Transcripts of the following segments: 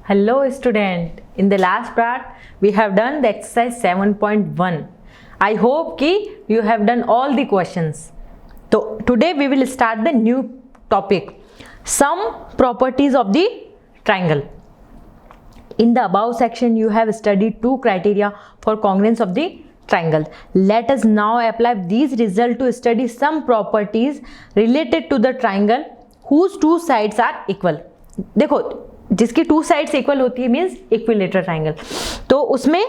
Hello student, in the last part we have done the exercise 7.1. I hope ki you have done all the questions. So today we will start the new topic, some properties of the triangle. In the above section you have studied two criteria for congruence of the triangle. Let us now apply these results to study some properties related to the triangle whose two sides are equal. देखो जिसकी to sides equal होती है means equilateral triangle, तो उसमें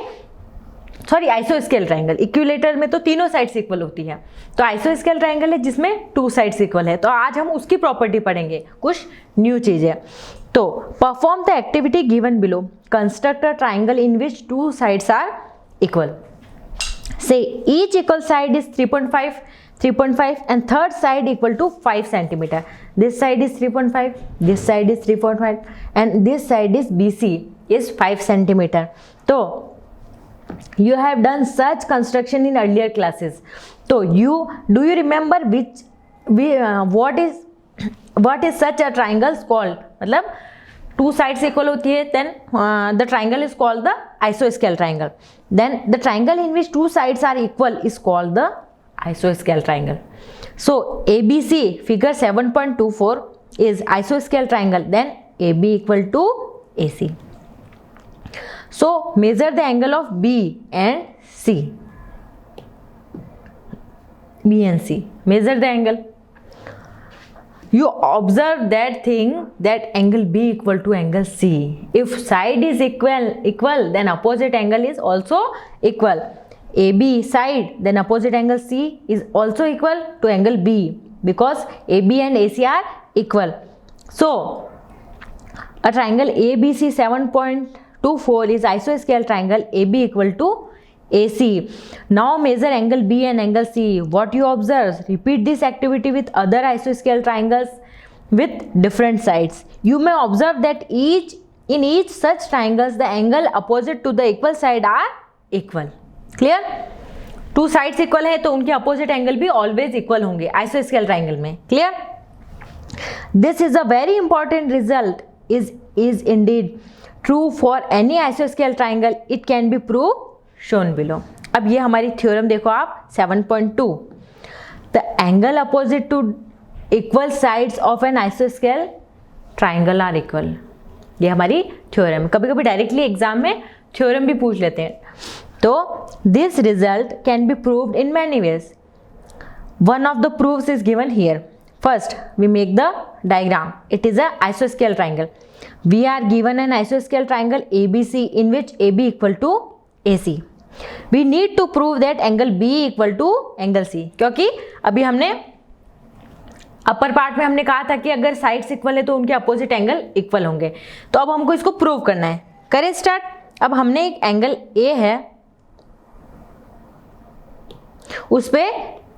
आइसोस्केल triangle, equilateral में तो तीनों sides equal होती है, तो आइसोस्केल ट्राइंगल है जिसमें टू साइड्स इक्वल है। तो आज हम उसकी प्रॉपर्टी पढ़ेंगे, कुछ न्यू चीज है। तो perform the activity given below, construct a triangle in which two sides are equal. Say each equal side is 3.5 and third side equal to 5 centimeter. This side is 3.5, this side is 3.5 and this side is BC is 5 centimeter. So you have done such construction in earlier classes. So do you remember what is such a triangle called? मतलब two sides equal होती है, then the triangle is called the isosceles triangle. Then the triangle in which two sides are equal is called the isosceles triangle. So ABC figure 7.24 is isosceles triangle, then AB equal to AC. So measure the angle of B and C. B and C. Measure the angle. You observe that thing, that angle B equal to angle C. If side is equal, then opposite angle is also equal. AB side, then opposite angle C is also equal to angle B because AB and AC are equal. So a triangle ABC 7.24 is isosceles triangle, AB equal to AC. Now measure angle B and angle C. What you observe? Repeat this activity with other isosceles triangles with different sides. You may observe that in each such triangles the angle opposite to the equal side are equal. Clear, two sides equal है तो उनके opposite angle भी always equal होंगे आइसोस्केल triangle में। Clear, this is a very important result is indeed true for any आइसोस्केल triangle, it can be prove shown below. अब ये हमारी थ्योरम देखो आप 7.2, the angle opposite to equal sides of an आइसोस्केल ट्राइंगल आर इक्वल। ये हमारी theorem. कभी कभी डायरेक्टली एग्जाम में थ्योरम भी पूछ लेते हैं। तो this result can be proved in many ways. One of the proofs is given here. First, we make the diagram. It is a isosceles triangle. We are given an isosceles triangle ABC in which AB equal to AC. We need to prove that angle B equal to angle C. क्योंकि अभी हमने upper part में हमने कहा था कि अगर sides equal है तो उनके अपोजिट एंगल इक्वल होंगे। तो अब हमको इसको प्रूव करना है। करें स्टार्ट। अब हमने एक एंगल A है, उस पे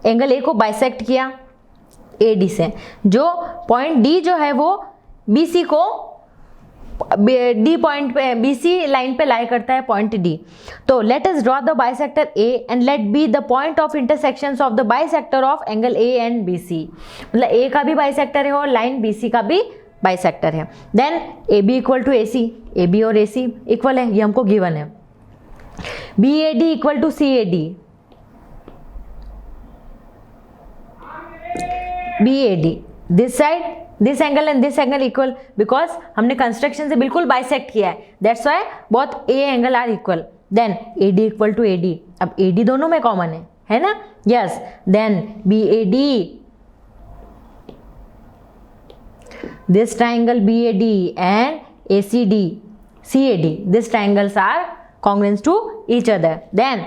एंगल ए को बाइसेक्ट किया AD से, जो पॉइंट D जो है वो BC को D पॉइंट पे BC लाइन पे लाई करता है पॉइंट D। तो let us draw the bisector A and let be the point of intersections of the bisector of angle A and BC। मतलब A का भी बाइसेक्टर है और लाइन BC का भी बाइसेक्टर है। Then AB equal to AC, AB और AC equal है, ये हमको गिवन है। BAD equal to CAD, BAD, this side, this angle and this angle equal because हमने कंस्ट्रक्शन से बिल्कुल बाइसेक्ट किया है, that's why both A angle are equal. Then AD equal to AD, अब AD दोनों में कॉमन है ना? Yes. Then BAD, this triangle BAD and ACD, CAD, these triangles are congruent to each other. Then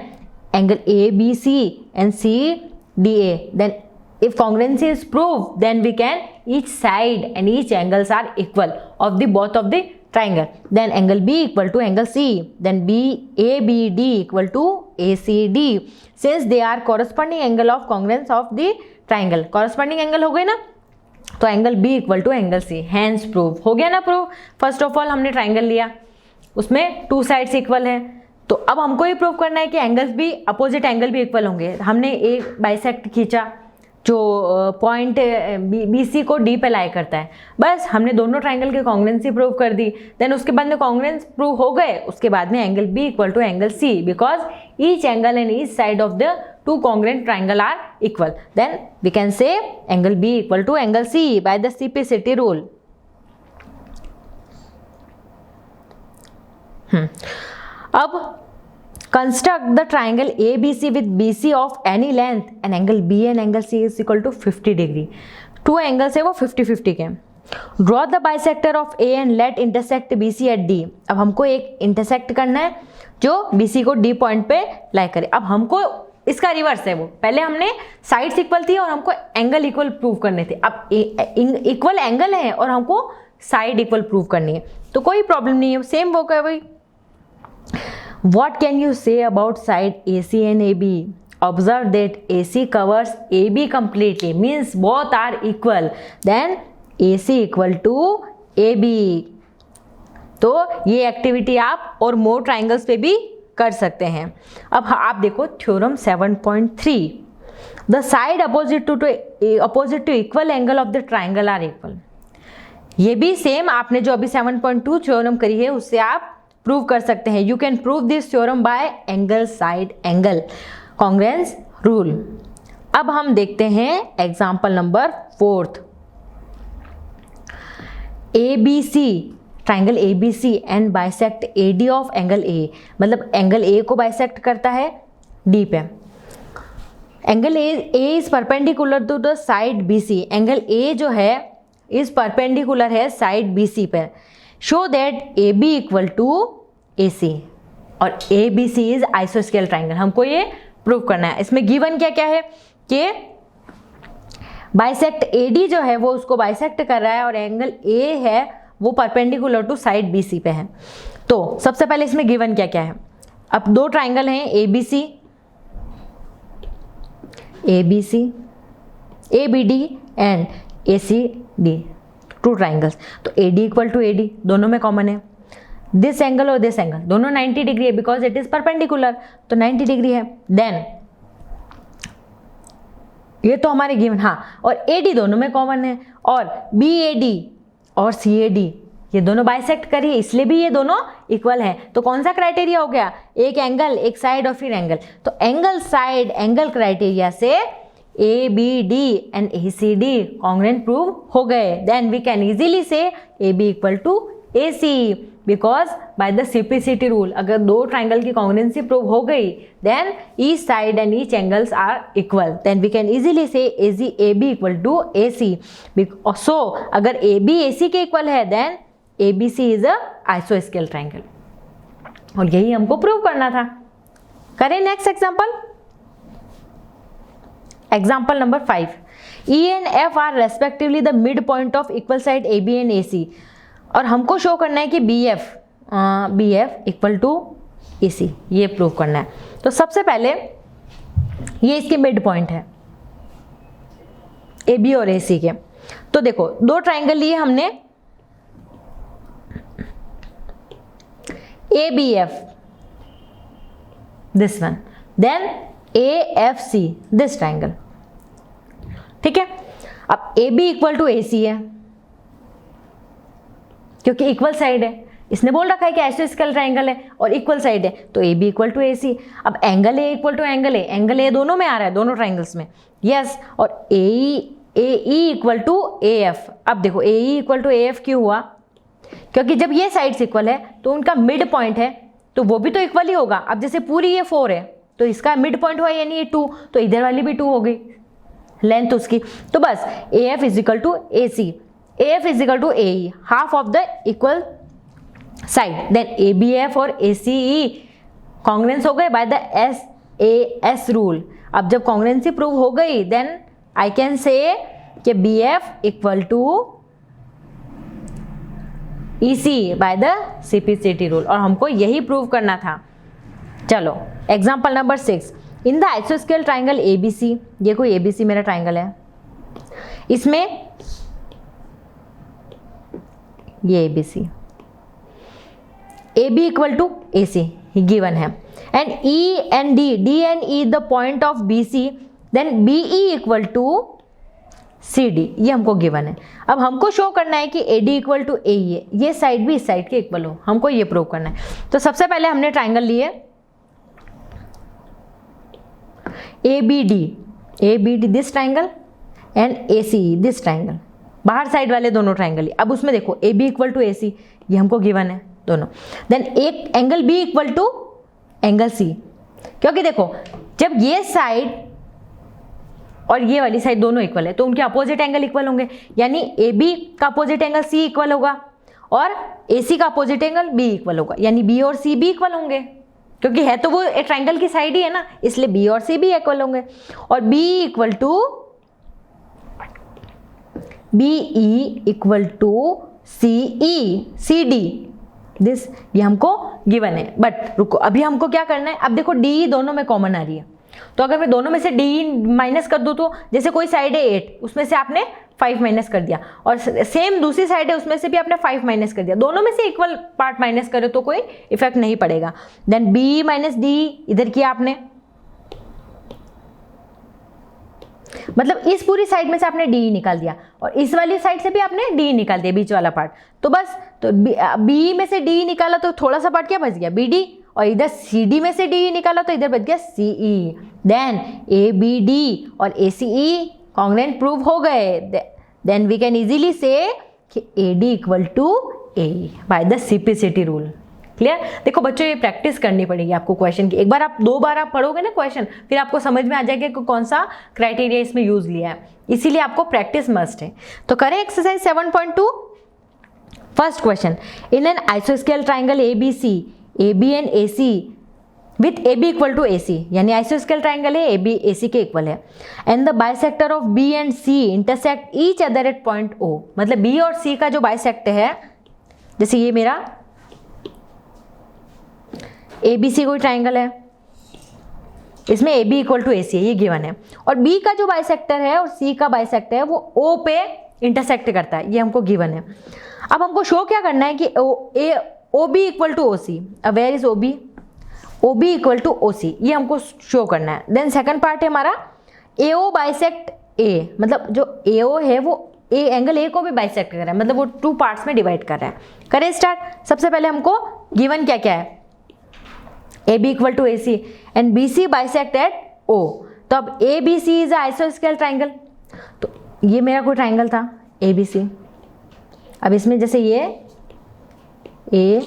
angle ABC and CDA, then if congruency is proved, then we can each side and each angles are equal of the both of the triangle. Then angle B equal to angle C, then ABD equal to ACD, since they are corresponding angle of congruence of the triangle. corresponding angle हो गए ना, तो angle B equal to angle C, hence proof हो गया ना prove. First of all हमने triangle लिया, उसमें टू साइड्स इक्वल है, तो अब हमको ये प्रूव करना है कि एंगल्स भी अपोजिट एंगल भी इक्वल होंगे। हमने एक बाइसेक्ट खींचा जो पॉइंट BC को D पे लाई करता है। बस हमने दोनों ट्राइंगल की कॉन्ग्रुएंसी प्रूव कर दी। देन उसके बाद में कॉन्ग्रुएंस प्रूव हो गए, उसके बाद में angle B equal to angle C, because each angle and each side of the two congruent triangle are equal. Then we can say angle B equal to angle C by the CPCT rule. अब construct the triangle ABC with BC of any length and angle B and angle C is equal to 50 degree. Two angles है वो 50-50 के। Draw the bisector of A and let intersect BC at D. अब हमको एक intersect करना है जो BC को D पॉइंट पे लाई करे। अब हमको इसका रिवर्स है, वो पहले हमने साइड्स इक्वल थी और हमको एंगल इक्वल प्रूव करने थे। अब इक्वल एंगल है और हमको साइड इक्वल प्रूव करनी है, तो कोई प्रॉब्लम नहीं है, सेम वर्क है वही। What can you say about side AC and AB? Observe that AC covers AB completely, means both are equal. Then AC equal to AB. तो ये एक्टिविटी आप और मोर ट्राइंगल्स पे भी कर सकते हैं। अब आप देखो theorem 7.3, the side opposite to equal angle of the triangle are equal. ये भी सेम आपने जो अभी 7.2 थ्योरम करी है उससे आप प्रूव कर सकते हैं। You can prove this theorem by angle side angle congruence rule. अब हम देखते हैं example number 4। ABC triangle ABC and bisect AD of angle A, मतलब एंगल A को बाइसेक्ट करता है D पे। Angle A is perpendicular to the side BC। Angle A जो है इज परपेंडिकुलर है साइड BC पे। Show that AB equal to AC और ABC इज आइसोस्केल ट्राइंगल। हमको ये प्रूव करना है। इसमें गिवन क्या क्या है कि बाइसेक्ट AD जो है वो उसको बाइसेक्ट कर रहा है और एंगल A है वो परपेंडिकुलर टू साइड BC पे है। तो सबसे पहले इसमें गिवन क्या क्या है। अब दो ट्राइंगल हैं ABC, ABD and ACD, two triangles. तो AD इक्वल टू AD दोनों में कॉमन है। दिस एंगल और दिस एंगल दोनों 90 डिग्री है बिकॉज इट इज परपेंडिकुलर, तो 90 डिग्री है। देन ये तो हमारे गिवन, हाँ, और AD दोनों में कॉमन है और BAD और CAD ये दोनों बाइसेक्ट करिए इसलिए भी ये दोनों इक्वल है। तो कौन सा क्राइटेरिया हो गया, एक एंगल एक साइड और फिर एंगल। तो एंगल साइड एंगल क्राइटेरिया से ABD and ACD congruent prove हो गए। देन वी कैन इजीली से AB equal to AC because by the CPCT rule अगर दो ट्राइंगल की कॉन्ग्रुएंसी प्रूव हो गई then each side and each angles are equal. Then we can easily से AB equal to AC। So अगर AB AC के equal है then ABC is a आइसोस्केल ट्राइंगल और यही हमको प्रूव करना था। करें next example. Example number 5. E and F are respectively the midpoint of equal side AB and AC. और हमको शो करना है कि BF इक्वल टू AC, ये प्रूव करना है। तो सबसे पहले ये इसके मिड पॉइंट है AB और AC के। तो देखो दो ट्राइंगल लिए हमने ABF, this one, then AFC, this triangle, ठीक है। अब AB इक्वल टू AC है क्योंकि इक्वल साइड है, इसने बोल रखा है कि आइसोस्केल ट्राइंगल है और इक्वल साइड है, तो AB इक्वल टू AC। अब angle A equal to angle A दोनों में आ रहा है, दोनों ट्राइंगल्स में, यस। और AE इक्वल टू AF। अब देखो AE इक्वल टू AF क्यों हुआ, क्योंकि जब ये साइड्स इक्वल है तो उनका मिड पॉइंट है तो वो भी तो इक्वल ही होगा। अब जैसे पूरी ये 4 है तो इसका मिड पॉइंट हुआ यानी ये 2, तो इधर वाली भी 2 हो गई लेंथ उसकी। तो बस AF is equal to AC, AF is equal to AE, half of the equal side. Then ABF और ACE कॉन्ग्रुएंस हो गए बाय द SAS रूल। अब जब कॉन्ग्रुएंसी प्रूव हो गई देन आई कैन से कि BF equal to EC by the CPCT rule और हमको यही प्रूव करना था। चलो एग्जाम्पल नंबर 6। इन द आइसोस्केल ट्राइंगल ABC, ये कोई ABC मेरा ट्राइंगल है, इसमें ये ABC, AB equal to AC given है and E and D and E the point of BC, then BE equal to C D, ये हमको गिवन है। अब हमको शो करना है कि ए डी इक्वल टू ए ई है, ये साइड भी इस साइड के इक्वल हो, हमको ये प्रूव करना है। तो सबसे पहले हमने ट्राइंगल लिए A B D this triangle and A C E this triangle, बाहर साइड वाले दोनों ट्राइंगल। अब उसमें देखो A B equal to A C, ये हमको गिवन है दोनों। देन एक angle B equal to angle C, क्योंकि देखो जब ये साइड और ये वाली साइड दोनों इक्वल है तो उनके अपोजिट एंगल इक्वल होंगे, यानी ए बी का अपोजिट एंगल सी इक्वल होगा और ए सी का अपोजिट एंगल बी इक्वल होगा, यानी बी और सी भी इक्वल होंगे, क्योंकि है तो वो एक ट्राइंगल की साइड ही है ना, इसलिए बी और सी भी इक्वल होंगे। और B equal to B E equal to C E C D this, ये हमको गिवन है। बट रुको, अभी हमको क्या करना है, अब देखो डी दोनों में कॉमन आ रही है, तो अगर मैं दोनों में से डी माइनस कर दूं तो जैसे कोई साइड है 8, उसमें से आपने 5 माइनस कर दिया, और सेम दूसरी साइड है उसमें से भी आपने 5 माइनस कर दिया, दोनों में से इक्वल पार्ट माइनस करे तो कोई इफेक्ट नहीं पड़ेगा। देन बी माइनस डी इधर किया आपने, मतलब इस पूरी साइड में से आपने डी निकाल दिया और इस वाली साइड से भी आपने डी निकाल दिया, बीच वाला पार्ट। तो बस तो बी में से डी निकाला तो थोड़ा सा पार्ट क्या बच गया, बी डी, और इधर सी डी में से डी निकाला तो इधर बच गया सी ई। देन ए बी डी और ए सी ई कॉन्ग्रुएंट प्रूव हो गए। Then we can easily say कि A D equal to A by the simplicity rule. Clear? देखो बच्चों, ये प्रैक्टिस करनी पड़ेगी आपको क्वेश्चन की। एक बार आप 2 बार आप पढ़ोगे ना क्वेश्चन, फिर आपको समझ में आ जाएगा कि कौन सा क्राइटेरिया इसमें यूज लिया है, इसीलिए आपको प्रैक्टिस मस्ट है। तो करें exercise 7.2। First question, in an आइसोस्केल triangle A B C, A B and A C with A B equal to A C, यानी आइसोस्केल ट्राइंगल है, ए बी ए सी के इक्वल है, and the bisector of B and C intersect each other at point O. मतलब B और सी का जो bisect है, जैसे ये मेरा ए बी सी कोई ट्राइंगल है, इसमें ए बी इक्वल टू ए सी है, ये गिवन है, और बी का जो बाइसेक्टर है और सी का बाइसेक्टर है वो ओ पे इंटरसेक्ट करता है, ये हमको गिवन है। अब हमको शो क्या करना है कि O B equal to O C. अब where is O B equal to O C, ये हमको शो करना है। देन सेकंड पार्ट है हमारा ए ओ बाइसेक्ट ए, मतलब जो ए ओ है वो ए एंगल ए को भी बाइसेक्ट कर रहा है, मतलब वो 2 पार्ट्स में डिवाइड कर रहा है। करें स्टार्ट। सबसे पहले हमको गिवन क्या क्या है, A B equal to A C and B C bisect at O. तो अब ए बी सी इज आइसोस्केल ट्राइंगल, तो ये मेरा कोई ट्राइंगल था ए बी सी। अब इसमें जैसे ये ए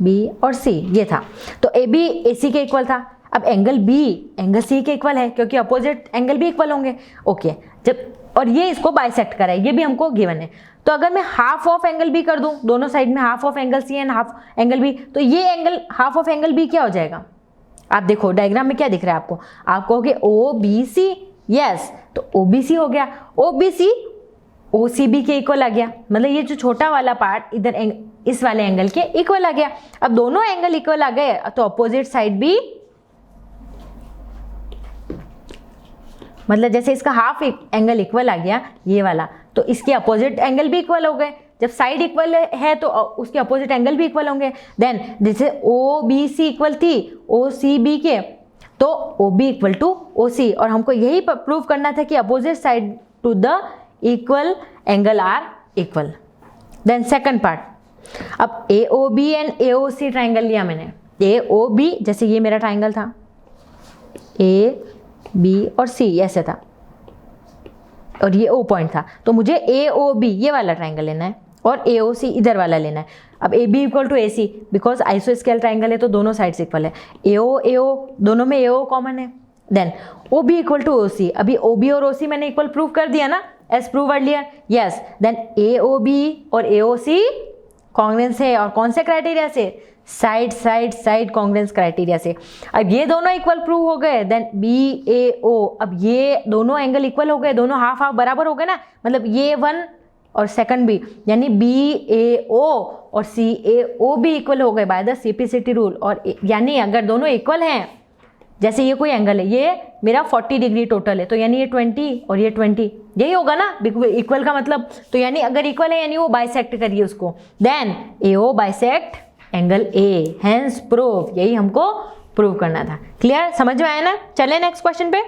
बी और सी ये था, तो ए बी ए सी के इक्वल था। अब एंगल बी एंगल सी के इक्वल है, क्योंकि अपोजिट एंगल भी इक्वल होंगे। ओके, जब और ये इसको बाइसेक्ट करा है, ये भी हमको गिवन है। तो अगर मैं हाफ ऑफ एंगल बी कर दूं, दोनों साइड में half of angle C and half angle B, तो ये angle half of angle B क्या हो जाएगा, आप देखो डायग्राम में क्या दिख रहा है आपको, आप कहोगे ओ बी सी, यस, तो ओ बी सी हो गया, ओ बी सी ओ सी बी के इक्वल आ गया, मतलब ये जो छोटा वाला पार्ट इधर इस वाले एंगल के इक्वल आ गया। अब दोनों एंगल इक्वल आ गए तो अपोजिट साइड भी, मतलब जैसे इसका हाफ एंगल इक्वल आ गया ये वाला, तो इसके अपोजिट एंगल भी इक्वल हो गए। जब साइड इक्वल है तो उसके अपोजिट एंगल भी इक्वल होंगे। देन जैसे ओ बी सी इक्वल थी ओ सी बी के, तो O B equal to O C, और हमको यही प्रूव करना था कि opposite side to the equal angle are equal. Then second part, अब A O B and A O C triangle लिया मैंने, ए ओ बी, जैसे ये मेरा ट्राइंगल था ए बी और सी ऐसे था, और ये ओ पॉइंट था, तो मुझे ए ओ बी ये वाला ट्राइंगल लेना है और ए ओ सी इधर वाला लेना है। अब A B equal to A C, because आइसोस्केल ट्राइंगल है तो दोनों साइड्स इक्वल है, ए ओ दोनों में ए ओ कॉमन है। Then O B equal to O C, अभी ओ बी और ओ सी मैंने इक्वल प्रूव कर दिया ना, as prove earlier, yes. Then A O B और ए ओ सी कॉन्ग्रुएंस है, और कौन से क्राइटेरिया से, साइड कॉन्ग्रुएंस क्राइटेरिया से। अब ये दोनों इक्वल प्रूव हो गए। देन बी ए ओ, अब ये दोनों एंगल इक्वल हो गए, दोनों हाफ हाफ बराबर हो गए ना, मतलब ये 1 और सेकंड बी, यानी बी ए ओ और सी ए ओ भी इक्वल हो गए बाय द सिंप्लिसिटी रूल। और यानी अगर दोनों इक्वल हैं, जैसे ये कोई एंगल है, ये मेरा 40 डिग्री टोटल है, तो यानी ये 20 और ये 20, यही होगा ना इक्वल का मतलब, तो यानी अगर इक्वल है यानी वो बाइसेक्ट करिए उसको। Then A O bisect angle A, hence prove, यही हमको प्रूव करना था। क्लियर, समझ में आया ना? चले नेक्स्ट क्वेश्चन पे।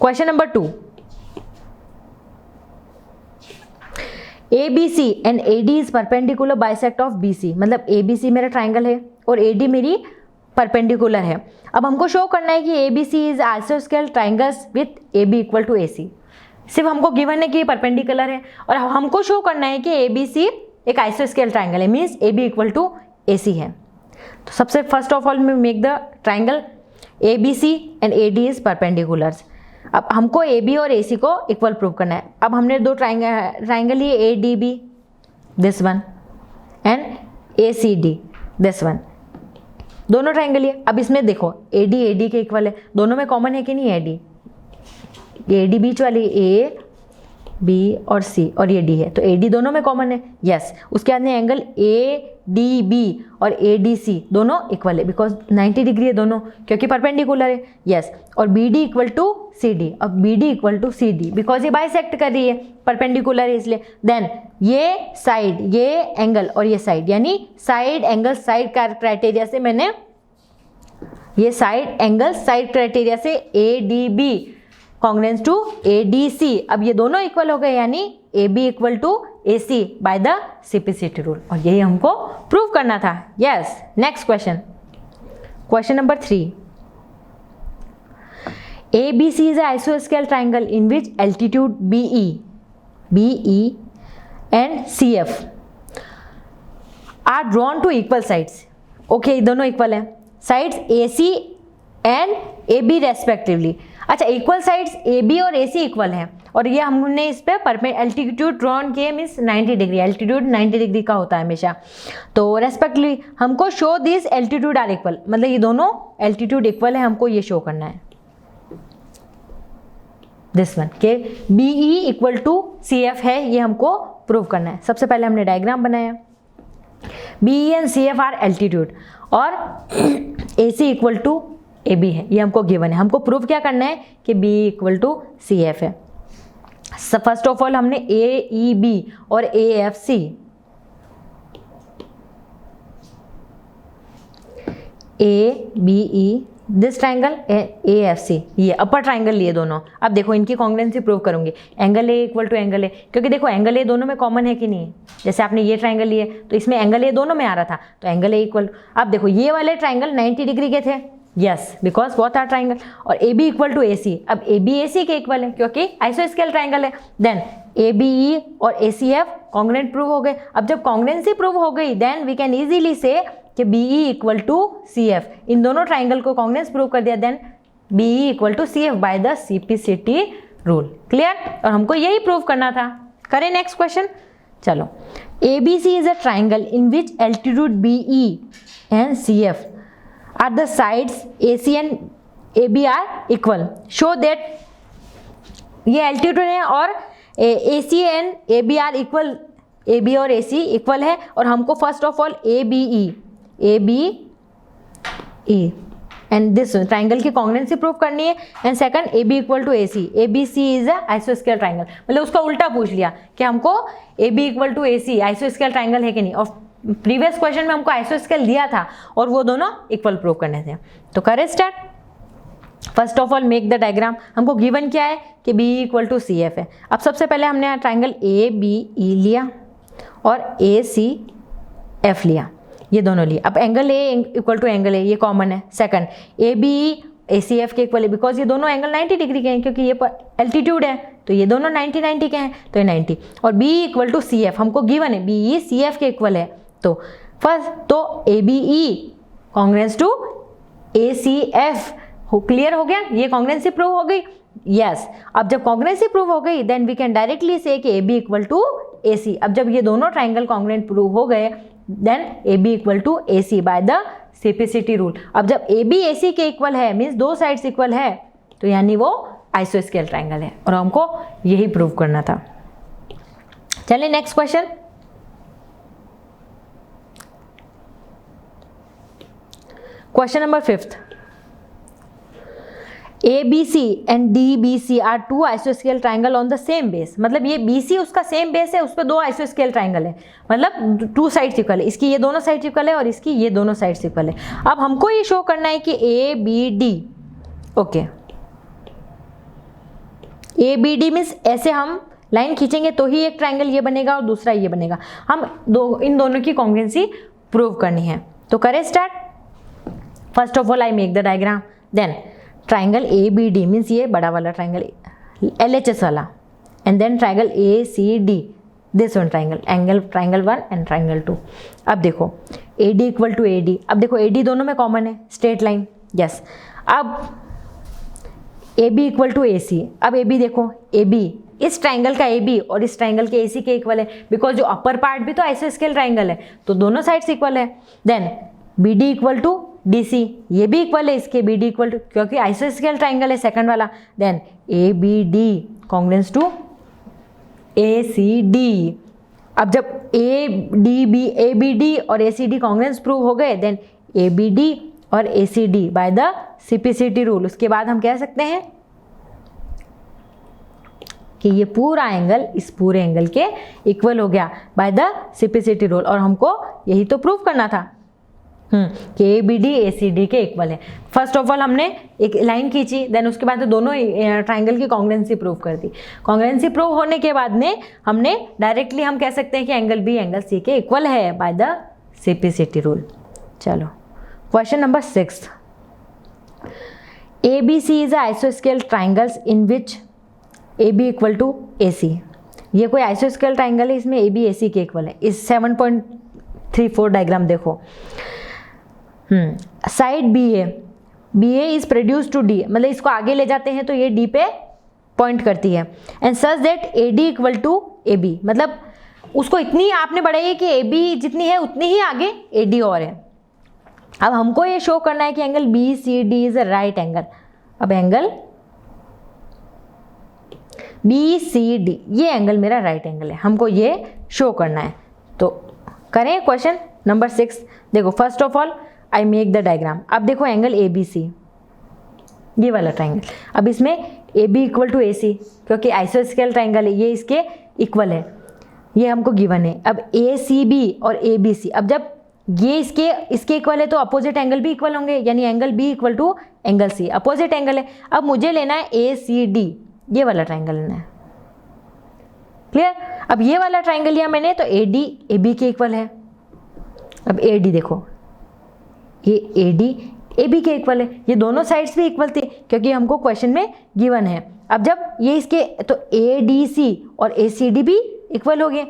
Question number 2, ABC and AD is perpendicular bisect of BC, मतलब ABC मेरा ट्राइंगल है और AD मेरी परपेंडिकुलर है। अब हमको शो करना है कि ABC इज आइसोस्केल triangles with AB equal to AC। सिर्फ हमको गिवन है कि ये परपेंडिकुलर है और हमको शो करना है कि ABC एक आइसोस्केल ट्राइंगल है, means AB equal to AC है। तो सबसे फर्स्ट ऑफ ऑल में make the triangle ABC and AD is perpendiculars. अब हमको AB और AC को इक्वल प्रूव करना है। अब हमने दो ट्राइंगल लिए ADB this one and ACD this one, दोनों ट्राइंगल लिए। अब इसमें देखो AD के इक्वल है, दोनों में कॉमन है कि नहीं AD बीच वाली A B और C और ये D है, तो AD दोनों में कॉमन है, यस। उसके बाद में एंगल ADB और ADC दोनों इक्वल है बिकॉज 90 डिग्री है दोनों, क्योंकि परपेंडिकुलर है, यस। और BD इक्वल टू CD, अब BD equal to CD because ये बाइसेक्ट कर रही है, परपेंडिकुलर है इसलिए। देन ये साइड, ये एंगल और ये साइड, यानी साइड एंगल साइड क्राइटेरिया से मैंने ये साइड एंगल साइड क्राइटेरिया से ADB कॉन्ग्रेंस टू ADC, अब ये दोनों इक्वल हो गए, यानी AB equal to AC by the CPCT rule, और यही हमको प्रूव करना था, yes. Next question, question number 3, ABC is an isosceles triangle in which altitude BE and CF are drawn to equal sides. Okay, दोनों equal है, sides AC and AB respectively. अच्छा, equal sides AB और AC equal हैं और ये हमने इस पे एल्टीट्यूड ड्रॉन किए, मीन्स 90 डिग्री, एल्टीट्यूड 90 डिग्री का होता है हमेशा। तो रेस्पेक्टिवली हमको show this altitude are equal, मतलब ये दोनों एल्टीट्यूड इक्वल है, हमको ये शो करना है दिस वन के BE इक्वल टू CF है, ये हमको प्रूव करना है। सबसे पहले हमने डायग्राम बनाया, BE and CF are altitude और AC इक्वल टू AB है, ये हमको गिवन है। हमको प्रूव क्या करना है कि BE इक्वल टू CF है। फर्स्ट ऑफ ऑल हमने AEB और AFC, ABE this triangle AFC, ये अपर ट्राइंगल लिए दोनों। अब देखो इनकी कॉन्ग्रुएंसी प्रूव करूंगी, angle A equal to angle A, क्योंकि देखो एंगल A दोनों में कॉमन है कि नहीं, जैसे आपने ये ट्राइंगल लिए तो इसमें एंगल A दोनों में आ रहा था, तो एंगल A इक्वल। अब देखो ये वाले ट्राइंगल 90 डिग्री के थे, yes, because both are triangle, और AB इक्वल टू AC, अब AB AC के इक्वल है क्योंकि आइसोस्केल ट्राइंगल है। देन ABE और ACF कॉन्ग्रुएंट प्रूव हो गए। अब जब कॉन्ग्रुएंसी प्रूव हो गई then we can easily say कि BE इक्वल टू CF, इन दोनों ट्राइंगल को कॉन्ग्रुएंस प्रूव कर दिया, then BE equal to CF by the CPCT rule, clear. और हमको यही प्रूव करना था। करें नेक्स्ट क्वेश्चन, चलो। ABC is a triangle in which altitude BE and CF are the sides AC and AB are equal. Show that ये altitude है और AC and AB are equal, AB और AC इक्वल है, और हमको first of all ABE and this triangle की congruency prove करनी है, and second AB equal to AC, ABC is a आइसोस्केल ट्राइंगल, मतलब उसका उल्टा पूछ लिया कि हमको AB इक्वल टू AC आइसोस्केल ट्राइंगल है कि नहीं, और प्रीवियस क्वेश्चन में हमको आइसोस्केल दिया था और वो दोनों इक्वल प्रूव करने थे। तो करें start. First of all make the diagram, हमको गिवन क्या है कि BE इक्वल टू CF है। अब सबसे पहले हमने ट्राइंगल ABE लिया और ACF लिया, ये दोनों लिए। अब angle A equal to angle A, ये कॉमन है। सेकंड ABE ACF के इक्वल है बिकॉज ये दोनों एंगल 90 डिग्री के हैं, क्योंकि ये एल्टीट्यूड है तो ये दोनों 90 के हैं, तो ये 90। और BE इक्वल टू CF हमको गिवन है, BE CF के इक्वल है, तो फर्स्ट तो ABE congruence to ACF clear हो गया, ये कॉन्ग्रुएंसी प्रूव हो गई, यस। अब जब कॉन्ग्रुएंसी प्रूव हो गई देन वी कैन डायरेक्टली से कि AB इक्वल टू AC। अब जब ये दोनों ट्राइंगल कॉन्ग्रुएंट प्रूव हो गए then AB equal to AC by the CPCT rule. अब जब AB AC के इक्वल है मीन्स दो साइड्स इक्वल है, तो यानी वो आइसोस्केल ट्राइंगल है, और हमको यही प्रूव करना था। चलिए next question, question number 5th। ABC and DBC are two आइसोस्केल triangle on the same base, मतलब ये BC उसका सेम बेस है, उस पर दो आइसोस्केल ट्राइंगल है, मतलब टू साइड्स इक्वल है, इसकी ये दोनों साइड्स इक्वल है और इसकी ये दोनों साइड्स इक्वल है। अब हमको ये शो करना है कि ABD, okay, A B D means ऐसे हम लाइन खींचेंगे तो ही एक ट्राइंगल ये बनेगा और दूसरा ये बनेगा। हम इन दोनों की कॉन्ग्रुएंसी प्रूव करनी है। तो करें start. First of all I make the diagram, then triangle A B D means ये बड़ा वाला ट्राइंगल LHS वाला, and then triangle ACD, this one triangle 1 and triangle 2। अब देखो AD इक्वल टू AD, अब देखो AD दोनों में कॉमन है, स्ट्रेट लाइन, यस। अब AB इक्वल टू AC, अब AB देखो, AB इस ट्राइंगल का AB और इस ट्राइंगल के AC के इक्वल है, बिकॉज जो अपर पार्ट भी तो आइसोस्केल ट्राइंगल है, तो दोनों साइड्स इक्वल है। देन BD इक्वल टू DC, ये भी इक्वल है इसके, BD इक्वल टू, क्योंकि आइसोस्केल ट्राइंगल है सेकंड वाला। Then ABD congruence to ACD। अब जब ABD और ACD कॉन्ग्रुएंस प्रूव हो गए, देन ABD और ACD bye the CPCT rule, उसके बाद हम कह सकते हैं कि ये पूरा एंगल इस पूरे एंगल के इक्वल हो गया बाय द CPCT रूल, और हमको यही तो प्रूव करना था कि ABD ACD के इक्वल है। फर्स्ट ऑफ ऑल हमने एक लाइन खींची, देन उसके बाद दोनों ट्राइंगल की कॉन्ग्रुएंसी प्रूव कर दी। कॉन्ग्रुएंसी प्रूव होने के बाद में हमने डायरेक्टली हम कह सकते हैं कि एंगल B एंगल C के इक्वल है बाय द CPCT रूल। चलो क्वेश्चन नंबर 6, ABC इज आइसोस्केल triangles in which AB equal to AC। ये कोई आइसोस्केल ट्राइंगल है, इसमें AB AC के इक्वल है। इस 7.34 डायग्राम देखो, side BA is produce to D, मतलब इसको आगे ले जाते हैं तो ये D पे पॉइंट करती है, and such that AD equal to AB, मतलब उसको इतनी आपने बढ़ाई है कि AB जितनी है उतनी ही आगे AD और है। अब हमको ये शो करना है कि angle BCD is a right angle. अब एंगल BCD ये एंगल मेरा राइट एंगल है, हमको ये शो करना है। तो करें क्वेश्चन नंबर 6। देखो first of all I make the diagram. अब देखो एंगल ABC, ये वाला ट्राइंगल, अब इसमें AB इक्वल टू AC, क्योंकि आइसोस्केल ट्राइंगल है, ये इसके इक्वल है, ये हमको गिवन है। अब ACB और ABC, अब जब ये इसके इक्वल है तो अपोजिट एंगल भी इक्वल होंगे, यानी angle B equal to angle C, opposite angle है। अब मुझे लेना है ACD, ये वाला ट्राइंगल लेना है, क्लियर। अब ये वाला ट्राइंगल लिया मैंने तो AD AB के इक्वल है। अब AD देखो, ये AD AB के इक्वल है, ये दोनों साइड्स भी इक्वल थी क्योंकि हमको क्वेश्चन में गिवन है। अब जब ये इसके तो ADC और ACD भी इक्वल हो गए,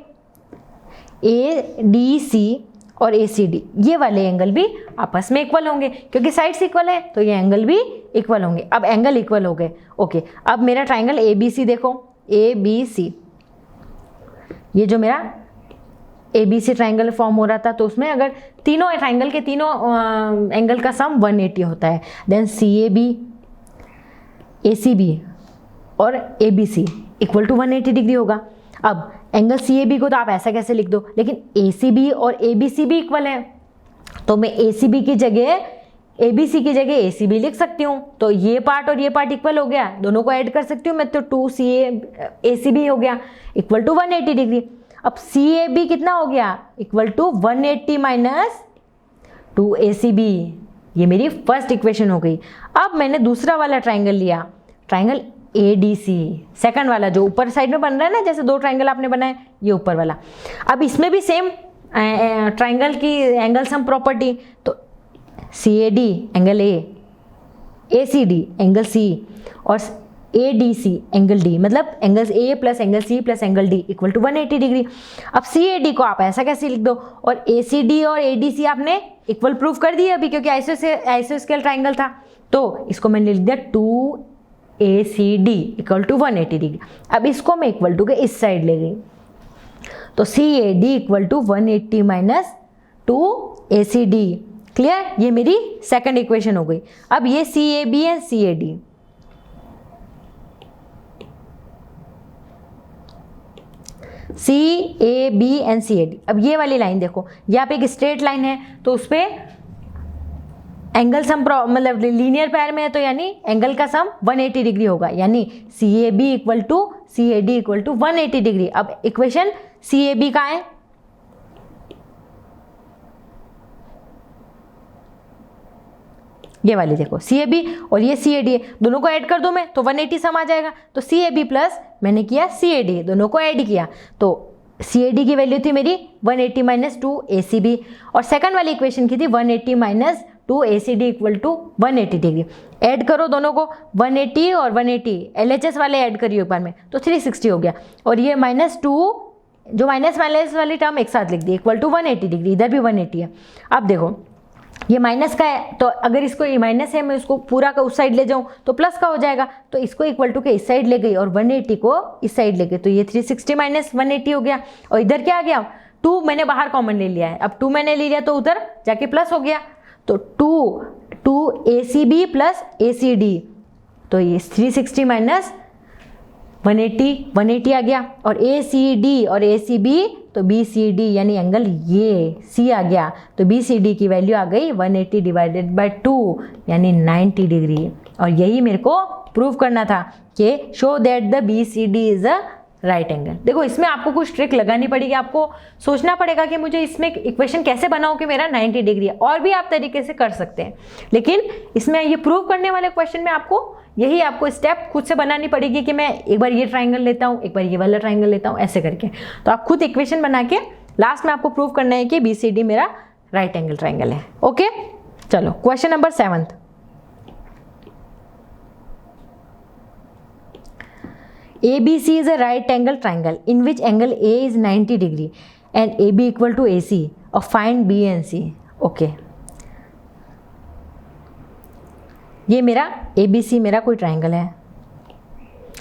ADC और ACD ये वाले एंगल भी आपस में इक्वल होंगे क्योंकि साइड्स इक्वल है, तो ये एंगल भी इक्वल होंगे। अब एंगल इक्वल हो गए, ओके। अब मेरा ट्राइंगल ABC देखो, ABC, ये जो मेरा ABC ट्राइंगल फॉर्म हो रहा था, तो उसमें अगर तीनों ट्राइंगल के तीनों एंगल का सम 180 होता है, देन CAB ACB और ABC इक्वल टू 180 डिग्री होगा। अब एंगल CAB को तो आप ऐसा कैसे लिख दो, लेकिन ACB और ABC भी इक्वल है, तो मैं ACB की जगह ABC की जगह ACB लिख सकती हूँ। तो ये पार्ट और ये पार्ट इक्वल हो गया, दोनों को ऐड कर सकती हूँ मैं, तो 2CACB हो गया इक्वल टू 180 डिग्री। अब CAB कितना हो गया, इक्वल टू 180 माइनस 2ACB, ये मेरी फर्स्ट इक्वेशन हो गई। अब मैंने दूसरा वाला ट्राइंगल लिया, ट्राइंगल ADC, सेकंड वाला जो ऊपर साइड में बन रहा है ना, जैसे दो ट्राइंगल आपने बनाए, ये ऊपर वाला। अब इसमें भी सेम ट्राइंगल की एंगल सम प्रॉपर्टी, तो CAD angle A, ACD angle C और ADC एंगल D, मतलब angle A plus angle C plus angle D equal to 180 degree. अब CAD को आप ऐसा कैसे लिख दो, और ACD और ADC आपने इक्वल प्रूफ कर दिया अभी, क्योंकि आइसोस्केल ट्राइंगल था, तो इसको मैंने लिख दिया 2ACD इक्वल टू 180 डिग्री। अब इसको मैं इक्वल टू के इस साइड ले गई, तो CAD equal to 180 minus 2ACD, clear. ये मेरी सेकंड इक्वेशन हो गई। अब ये CAB and CAD, CAB and CAD। अब ये वाली लाइन देखो, यहाँ पे एक स्ट्रेट लाइन है, तो उस पर एंगल सम मतलब लीनियर पैर में है, तो यानी एंगल का सम 180 डिग्री होगा, यानी CAB equal to CAD equal to 180 degree. अब इक्वेशन CAB का है, ये वाली देखो CAB और ये CAD है, दोनों को ऐड कर दो मैं तो 180 सम आ जाएगा। तो CAB प्लस मैंने किया CAD, दोनों को ऐड किया तो CAD की वैल्यू थी मेरी 180 माइनस 2 ACB, और सेकंड वाली इक्वेशन की थी 180 minus 2 ACD equal to 180 degree. Add करो दोनों को, 180 और 180 LHS वाले ऐड करिए ऊपर में तो 360 हो गया, और ये -2 जो माइनस वाली टर्म एक साथ लिख दी इक्वल टू 180 डिग्री, इधर भी 180 है। अब देखो ये माइनस का है तो अगर इसको ये माइनस है मैं इसको पूरा का उस साइड ले जाऊं तो प्लस का हो जाएगा, तो इसको इक्वल टू के इस साइड ले गई और 180 को इस साइड ले गई, तो ये 360 माइनस 180 हो गया। और इधर क्या आ गया, 2 मैंने बाहर कॉमन ले लिया है, अब 2 मैंने ले लिया तो उधर जाके प्लस हो गया, तो 2 ACB प्लस ACD, तो ये 360 माइनस 180 आ गया, और ACD और ACB तो BCD यानी एंगल ये C आ गया, तो BCD की वैल्यू आ गई 180 डिवाइडेड बाय 2 यानी 90 डिग्री। और यही मेरे को प्रूव करना था कि show that the BCD is a right angle. देखो इसमें आपको कुछ ट्रिक लगानी पड़ेगी, आपको सोचना पड़ेगा कि मुझे इसमें इक्वेशन कैसे बनाऊं कि मेरा 90 डिग्री है, और भी आप तरीके से कर सकते हैं, लेकिन इसमें ये प्रूव करने वाले क्वेश्चन में आपको स्टेप खुद से बनानी पड़ेगी कि मैं एक बार ये ट्राइंगल लेता हूँ, एक बार ये वाला ट्राइंगल लेता हूँ, ऐसे करके। तो आप खुद इक्वेशन बना के लास्ट में आपको प्रूव करना है कि BCD मेरा राइट एंगल ट्राइंगल है। ओके चलो question number 7। ABC is a right angle triangle in which angle A is 90 degree and AB equal to AC. Find B and C. Okay. ये मेरा ABC मेरा कोई ट्राइंगल है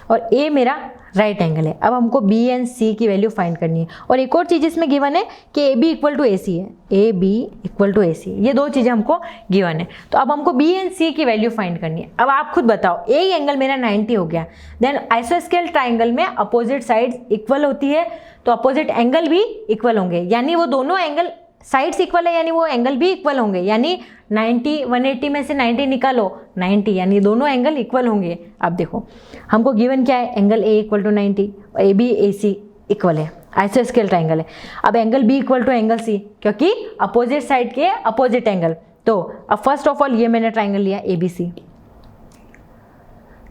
और A मेरा right angle है। अब हमको B एंड C की वैल्यू फाइंड करनी है, और एक और चीज़ इसमें गिवन है कि AB इक्वल टू AC है, AB इक्वल टू AC, ये दो चीज़ें हमको गिवन है। तो अब हमको B एंड C की वैल्यू फाइंड करनी है। अब आप खुद बताओ, A एंगल मेरा 90 हो गया, देन आइसोस्केल ट्राइंगल में अपोजिट साइड्स इक्वल होती है तो अपोजिट एंगल भी इक्वल होंगे, यानी वो दोनों एंगल साइड्स इक्वल है यानी वो एंगल भी इक्वल होंगे, यानी 90 180 में से 90 निकालो 90, यानी दोनों एंगल इक्वल होंगे। अब देखो हमको गिवन क्या है, एंगल A इक्वल टू 90 और AB AC इक्वल है, आइसोस्केल ट्राइंगल है। अब angle B equal to angle C, क्योंकि अपोजिट साइड के अपोजिट एंगल। तो अब फर्स्ट ऑफ ऑल ये मैंने ट्राइंगल लिया ABC,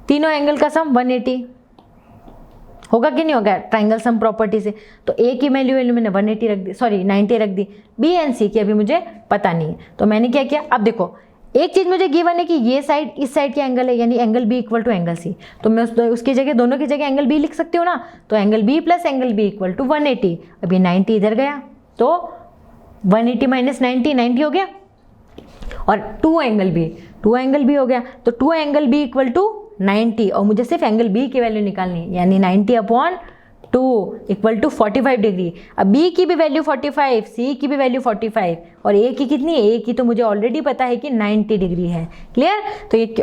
तीनों एंगल का सम 180 होगा कि नहीं होगा ट्राइंगल सम प्रॉपर्टी से। तो A की वैल्यू मैंने 180 रख दी, सॉरी 90 रख दी। B एंड C की अभी मुझे पता नहीं है, तो मैंने क्या किया, अब देखो एक चीज़ मुझे गिवन है कि ये साइड इस साइड के एंगल है, यानी angle B equal to angle C, तो मैं उसकी जगह दोनों की जगह एंगल B लिख सकती हूँ ना। तो angle B plus angle B equal to 180, अभी 90 इधर गया तो 180 माइनस 90 हो गया, और 2 एंगल B हो गया, तो 2 एंगल B इक्वल टू 90, और मुझे सिर्फ एंगल B की वैल्यू निकालनी है, यानी 90/2 इक्वल टू 45 डिग्री। अब B की भी वैल्यू 45, C की भी वैल्यू 45, और A की कितनी है, A की तो मुझे ऑलरेडी पता है कि 90 डिग्री है। क्लियर? तो ये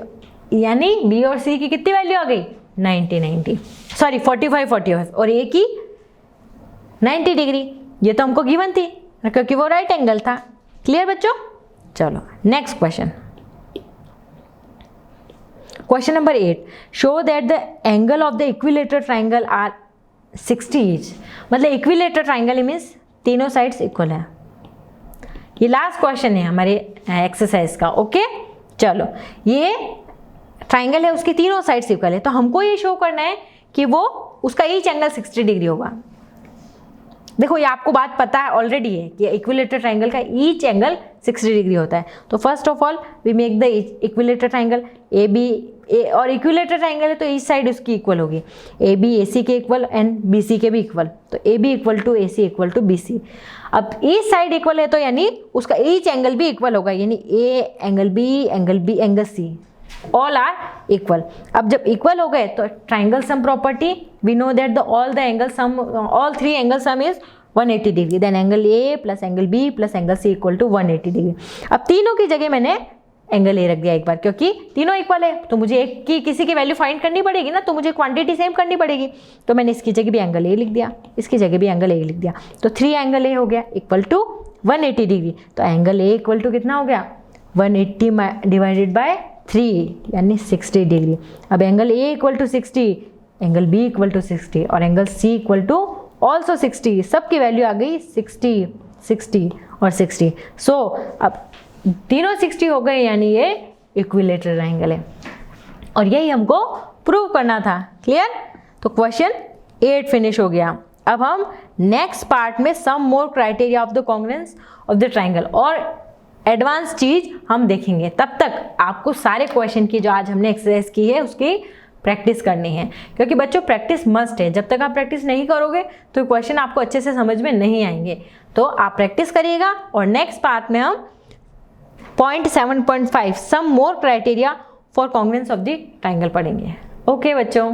यानी B और C की कितनी वैल्यू आ गई, 90 सॉरी 45 और A की 90 डिग्री। ये तो हमको गिवन थी क्योंकि वो राइट एंगल था। क्लियर बच्चों? चलो next question, question number 8, show that the angle of the equilateral triangle are 60 each. मतलब इक्विलेटरल ट्राइंगल मीन्स तीनों साइड्स इक्वल है। ये लास्ट क्वेश्चन है हमारे एक्सरसाइज का। ओके चलो, ये ट्राइंगल है, उसकी तीनों साइड्स इक्वल है, तो हमको ये शो करना है कि वो उसका ईच एंगल 60 डिग्री होगा। देखो ये आपको बात पता है ऑलरेडी है कि इक्विलेटरल ट्राइंगल का ईच एंगल 60 डिग्री होता है। तो first of all we make the equilateral triangle AB, और इक्विलेटरल ट्राइंगल है तो ईच साइड उसकी इक्वल होगी, AB AC के इक्वल एंड BC के भी इक्वल, तो AB equal to AC equal to BC। अब ईच साइड इक्वल है तो यानी उसका ईच एंगल भी इक्वल होगा, यानी A angle B angle C all are equal. अब जब इक्वल हो गए तो triangle sum property, we know that all three angle sum is 180 degree, then angle A plus angle B plus angle C equal to 180 degree. अब तीनों की जगह मैंने एंगल A रख दिया एक बार, क्योंकि तीनों इक्वल है तो मुझे एक की किसी की वैल्यू फाइंड करनी पड़ेगी ना, तो मुझे क्वांटिटी सेम करनी पड़ेगी। तो मैंने इसकी जगह भी एंगल A लिख दिया, इसकी जगह भी एंगल A लिख दिया, तो 3 एंगल A हो गया इक्वल टू 180 डिग्री। तो एंगल A इक्वल टू कितना हो गया, 180 डिवाइडेड बाय 3 यानी 60 डिग्री। अब angle A equal to 60, angle B equal to 60 और angle C equal to also 60, सबकी वैल्यू आ गई 60 और 60। सो अब तीनों 60 हो गए, यानी ये इक्विलेटरल ट्राइंगल है, और यही हमको प्रूव करना था। क्लियर? तो क्वेश्चन 8 फिनिश हो गया। अब हम नेक्स्ट पार्ट में some more criteria of the congruence of the triangle और एडवांस चीज हम देखेंगे। तब तक आपको सारे क्वेश्चन की जो आज हमने एक्सरसाइज की है उसकी प्रैक्टिस करनी है, क्योंकि बच्चों प्रैक्टिस मस्ट है। जब तक आप प्रैक्टिस नहीं करोगे तो क्वेश्चन आपको अच्छे से समझ में नहीं आएंगे। तो आप प्रैक्टिस करिएगा, और नेक्स्ट पार्ट में हम point 7.5 some more criteria for congruence of the triangle पढ़ेंगे। ओके बच्चों।